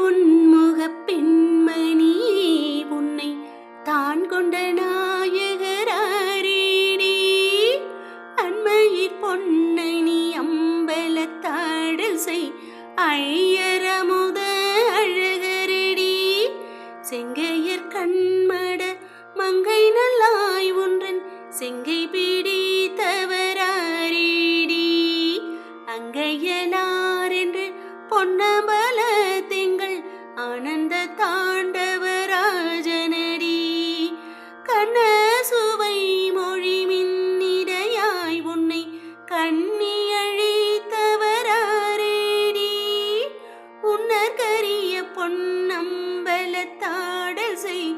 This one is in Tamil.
உன்முகப் பெண்மணி உன்னை தான் கொண்ட நாயகராரேடி அண்மையிற் பொன்னணி அம்பலத்தாடல் செய் ஐயரமுத அழகரடி செங்கையர் கண்மட மங்கை நல்லாய் ஒன்றன் செங்கை பிடித்தவராரேடி அங்கையலார் என்று பொன்னம்பல திங்கள் ஆனந்த தாண்டவராஜனடி கண்ண சுவை மொழி மின்னிடையாய் உன்னை கண்ணியழித்தவராரேடி உன்னர் கரிய பொன்னம்பலத்தாடல் செய்